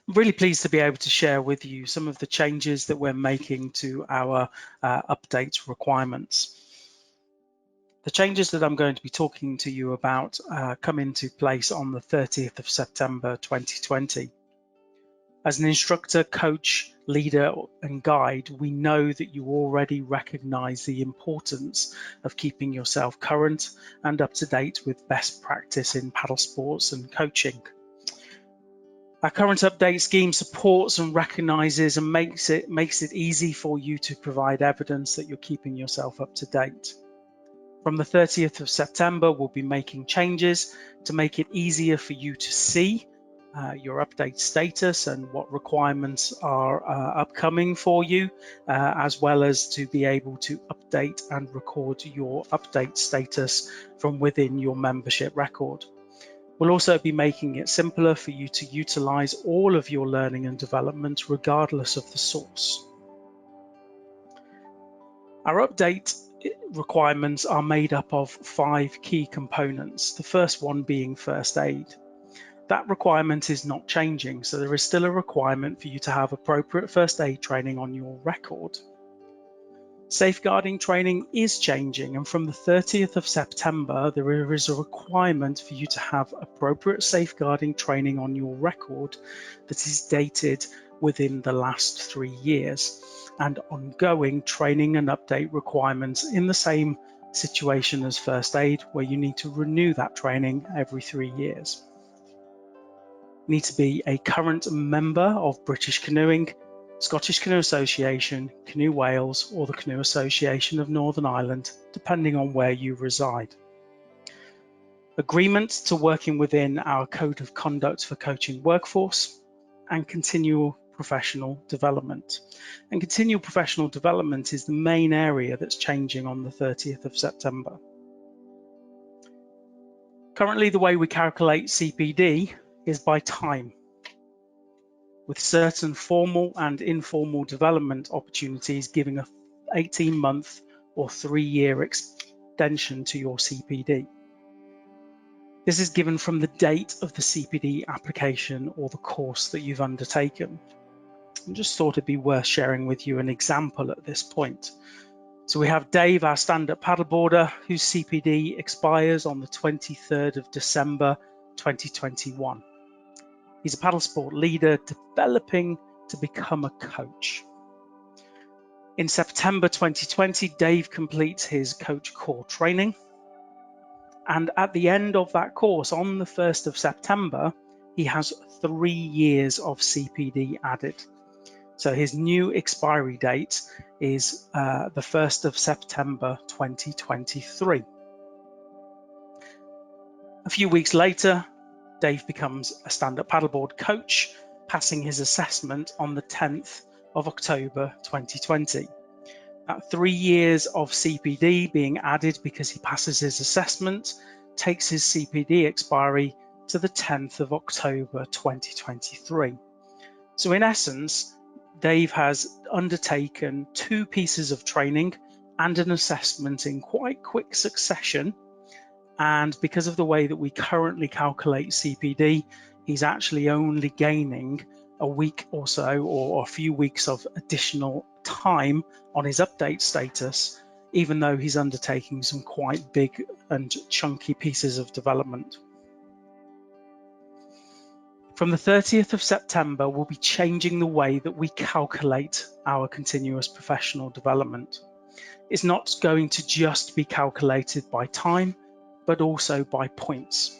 I'm really pleased to be able to share with you some of the changes that we're making to our update requirements. The changes that I'm going to be talking to you about come into place on the 30th of September 2020. As an instructor, coach, leader, and guide, we know that you already recognize the importance of keeping yourself current and up to date with best practice in paddle sports and coaching. Our current update scheme supports and recognizes and makes it easy for you to provide evidence that you're keeping yourself up to date. From the 30th of September, we'll be making changes to make it easier for you to see your update status and what requirements are upcoming for you, as well as to be able to update and record your update status from within your membership record. We'll also be making it simpler for you to utilize all of your learning and development regardless of the source. Our update requirements are made up of 5 key components, the first one being first aid. That requirement is not changing, so there is still a requirement for you to have appropriate first aid training on your record. Safeguarding training is changing, and from the 30th of September, there is a requirement for you to have appropriate safeguarding training on your record that is dated within the last 3 years, and ongoing training and update requirements in the same situation as first aid, where you need to renew that training every 3 years. You need to be a current member of British Canoeing, Scottish Canoe Association, Canoe Wales, or the Canoe Association of Northern Ireland, depending on where you reside. Agreement to working within our Code of Conduct for Coaching Workforce, and continual professional development. And continual professional development is the main area that's changing on the 30th of September. Currently, the way we calculate CPD is by time, with certain formal and informal development opportunities giving a 18-month or 3-year extension to your CPD. This is given from the date of the CPD application or the course that you've undertaken. I just thought it'd be worth sharing with you an example at this point. So we have Dave, our stand-up paddleboarder, whose CPD expires on the 23rd of December 2021. He's a paddle sport leader developing to become a coach. In September 2020, Dave completes his coach core training. And at the end of that course, on the 1st of September, he has 3 years of CPD added. So his new expiry date is the 1st of September 2023. A few weeks later, Dave becomes a stand-up paddleboard coach, passing his assessment on the 10th of October 2020. That 3 years of CPD being added because he passes his assessment takes his CPD expiry to the 10th of October 2023. So in essence, Dave has undertaken 2 pieces of training and an assessment in quite quick succession. And because of the way that we currently calculate CPD, he's actually only gaining a week or so, or a few weeks of additional time on his update status, even though he's undertaking some quite big and chunky pieces of development. From the 30th of September, we'll be changing the way that we calculate our continuous professional development. It's not going to just be calculated by time, but also by points.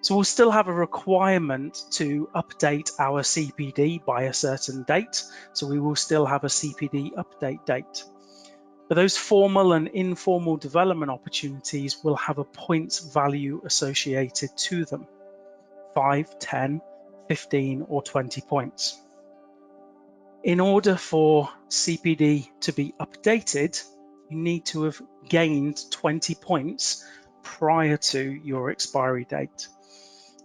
So we'll still have a requirement to update our CPD by a certain date. So we will still have a CPD update date. But those formal and informal development opportunities will have a points value associated to them. 5, 10, 15, or 20 points. In order for CPD to be updated, you need to have gained 20 points prior to your expiry date.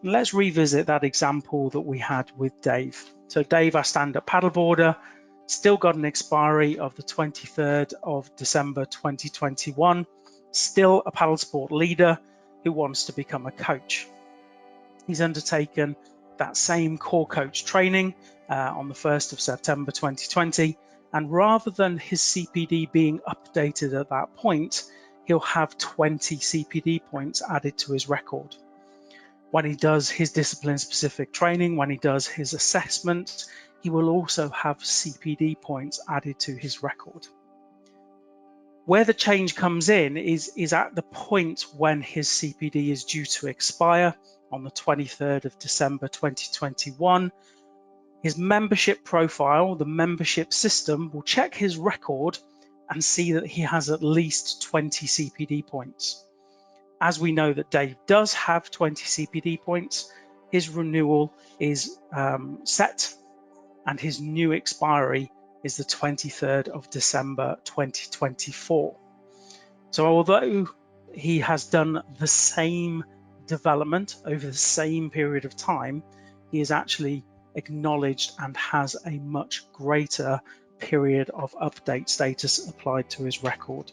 Let's revisit that example that we had with Dave. So Dave, our stand-up paddleboarder, still got an expiry of the 23rd of December 2021, still a paddle sport leader who wants to become a coach. He's undertaken that same core coach training on the 1st of September 2020, and rather than his CPD being updated at that point, he'll have 20 CPD points added to his record. When he does his discipline-specific training, when he does his assessment, he will also have CPD points added to his record. Where the change comes in is at the point when his CPD is due to expire on the 23rd of December 2021. His membership profile, the membership system, will check his record and see that he has at least 20 CPD points. As we know that Dave does have 20 CPD points, his renewal is set and his new expiry is the 23rd of December 2024. So although he has done the same development over the same period of time, he is actually acknowledged and has a much greater period of update status applied to his record.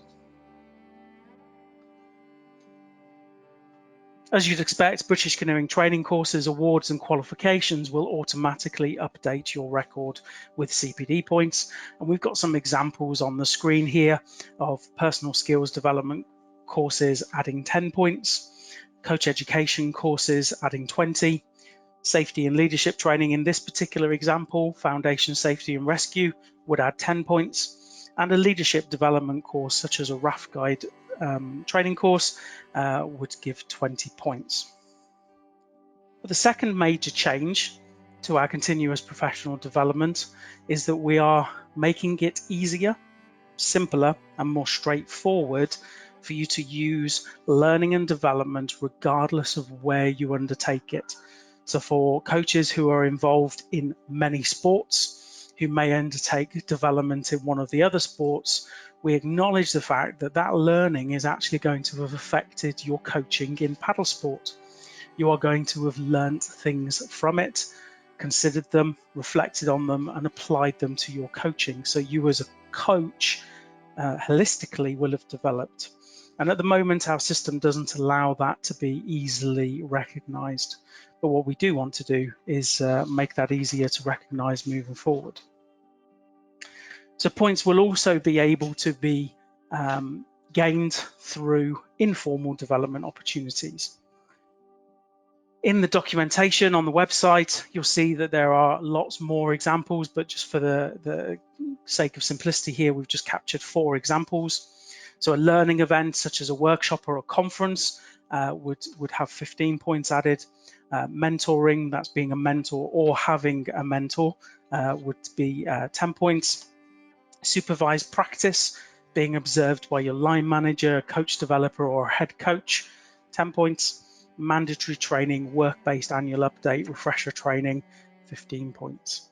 As you'd expect, British Canoeing training courses, awards and qualifications will automatically update your record with CPD points. And we've got some examples on the screen here of personal skills development courses adding 10 points, coach education courses adding 20, safety and leadership training in this particular example, foundation safety and rescue, would add 10 points, and a leadership development course such as a RAF guide training course would give 20 points. But the second major change to our continuous professional development is that we are making it easier, simpler, and more straightforward for you to use learning and development regardless of where you undertake it. So for coaches who are involved in many sports, who may undertake development in one of the other sports, we acknowledge the fact that that learning is actually going to have affected your coaching in paddle sport. You are going to have learnt things from it, considered them, reflected on them, and applied them to your coaching. So you as a coach holistically will have developed. And at the moment, our system doesn't allow that to be easily recognised. But what we do want to do is make that easier to recognise moving forward. So points will also be able to be gained through informal development opportunities. In the documentation on the website, you'll see that there are lots more examples, but just for the sake of simplicity here, we've just captured 4 examples. So a learning event such as a workshop or a conference would have 15 points added. Mentoring, that's being a mentor or having a mentor, would be 10 points. Supervised practice, being observed by your line manager, coach developer, or head coach, 10 points. Mandatory training, work-based annual update, refresher training, 15 points.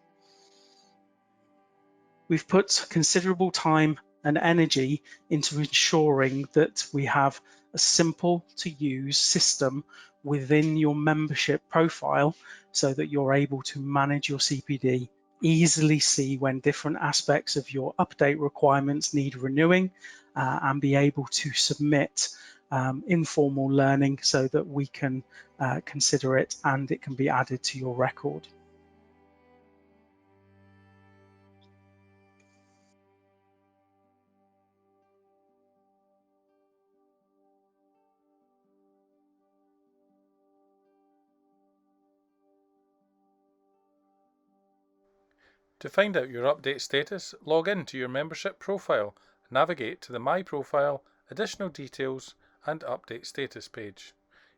We've put considerable time and energy into ensuring that we have a simple to use system within your membership profile so that you're able to manage your CPD, easily see when different aspects of your update requirements need renewing, and be able to submit informal learning so that we can consider it and it can be added to your record. To find out your update status, log in to your membership profile, navigate to the My Profile, Additional Details and Update Status page.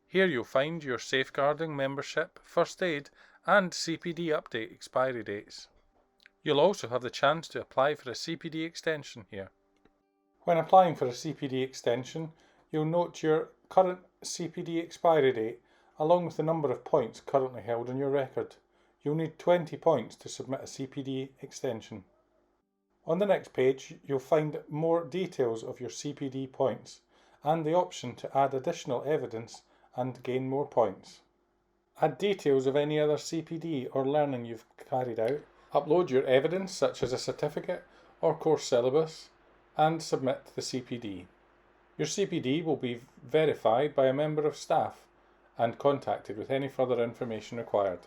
Here you'll find your safeguarding membership, first aid and CPD update expiry dates. You'll also have the chance to apply for a CPD extension here. When applying for a CPD extension, you'll note your current CPD expiry date along with the number of points currently held on your record. You'll need 20 points to submit a CPD extension. On the next page, you'll find more details of your CPD points and the option to add additional evidence and gain more points. Add details of any other CPD or learning you've carried out. Upload your evidence such as a certificate or course syllabus and submit the CPD. Your CPD will be verified by a member of staff and contacted with any further information required.